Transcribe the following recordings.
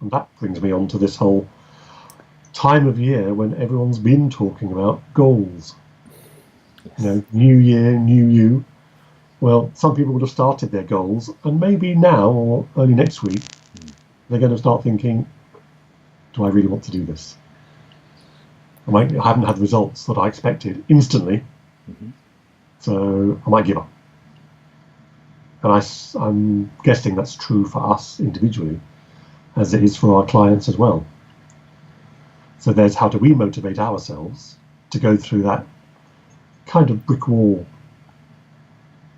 And that brings me on to this whole time of year when everyone's been talking about goals. Yes. New year, new you. Well, some people would have started their goals, and maybe now or early next week, they're going to start thinking, do I really want to do this? I haven't had the results that I expected instantly, so I might give up. And I'm guessing that's true for us individually, as it is for our clients as well. So there's how do we motivate ourselves to go through that kind of brick wall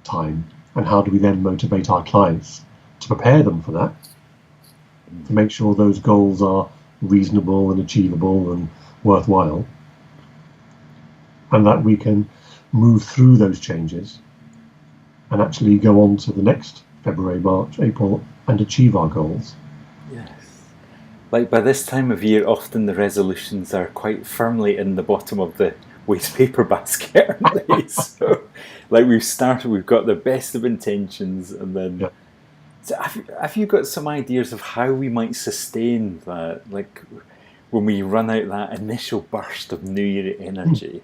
time, and how do we then motivate our clients to prepare them for that, to make sure those goals are reasonable and achievable and worthwhile, and that we can move through those changes and actually go on to the next February, March, April and achieve our goals. Yes. Like by this time of year, often the resolutions are quite firmly in the bottom of the waste paper basket, aren't they? So, like we've got the best of intentions, and then. Yeah. So have you got some ideas of how we might sustain that? Like when we run out that initial burst of New Year energy.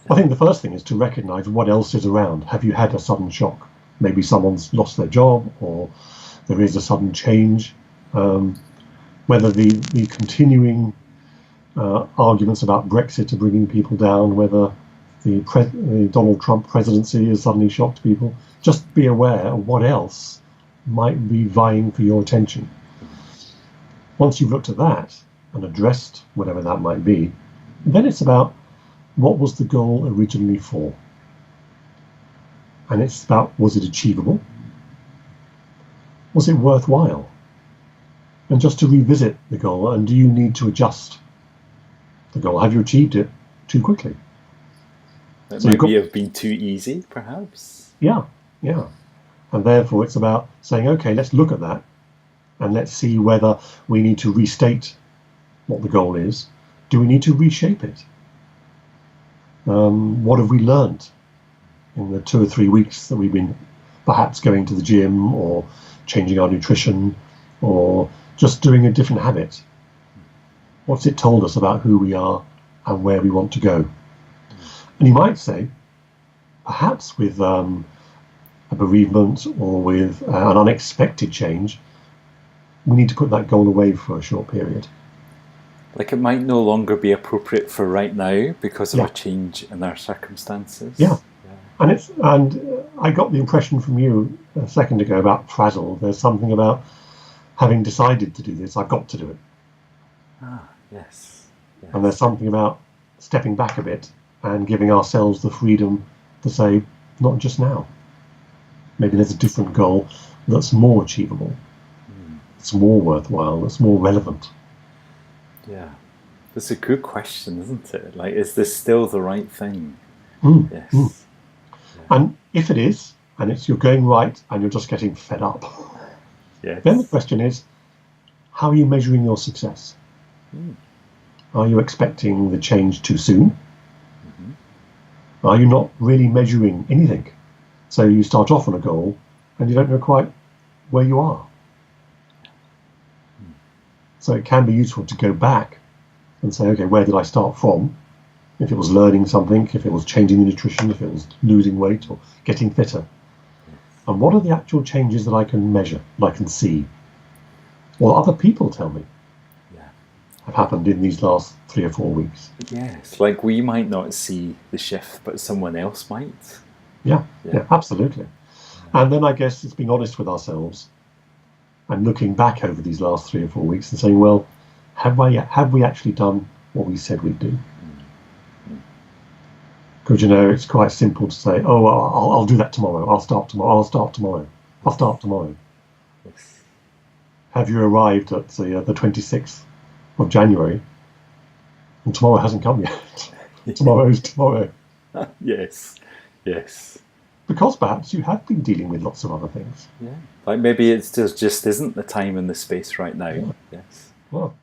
I think the first thing is to recognise what else is around. Have you had a sudden shock? Maybe someone's lost their job, or there is a sudden change. Whether the continuing arguments about Brexit are bringing people down, whether the Donald Trump presidency has suddenly shocked people. Just be aware of what else might be vying for your attention. Once you've looked at that and addressed whatever that might be, then it's about what was the goal originally for? And it's about, was it achievable? Was it worthwhile? And just to revisit the goal, and do you need to adjust the goal? Have you achieved it too quickly? That maybe have been too easy, perhaps? Yeah. And therefore it's about saying, okay, let's look at that and let's see whether we need to restate what the goal is. Do we need to reshape it? What have we learned in the 2 or 3 weeks that we've been perhaps going to the gym, or changing our nutrition, or just doing a different habit? What's it told us about who we are and where we want to go? And you might say, perhaps with a bereavement or with an unexpected change, we need to put that goal away for a short period. Like it might no longer be appropriate for right now because of a change in our circumstances. Yeah. And I got the impression from you a second ago about frazzle. There's something about having decided to do this, I've got to do it. Yes. And there's something about stepping back a bit and giving ourselves the freedom to say, not just now. Maybe there's a different goal that's more achievable, it's more worthwhile, that's more relevant. Yeah. That's a good question, isn't it? Like, is this still the right thing? Yes. Yeah. And if it is, and you're going right and you're just getting fed up, then the question is, how are you measuring your success? Are you expecting the change too soon? Are you not really measuring anything? So you start off on a goal and you don't know quite where you are. So it can be useful to go back and say, okay, where did I start from? If it was learning something, if it was changing the nutrition, if it was losing weight or getting fitter. And what are the actual changes that I can measure, that I can see? Or other people tell me have happened in these last 3 or 4 weeks. Yes, like we might not see the shift, but someone else might. Yeah, absolutely. And then I guess it's being honest with ourselves and looking back over these last 3 or 4 weeks and saying, well, have we actually done what we said we'd do? Because, it's quite simple to say, oh, I'll do that tomorrow. I'll start tomorrow. Yes. Have you arrived at the 26th of January and tomorrow hasn't come yet? Tomorrow is tomorrow. Yes. Because perhaps you have been dealing with lots of other things. Yeah. Like maybe it just isn't the time and the space right now. Yeah. Yes. Well,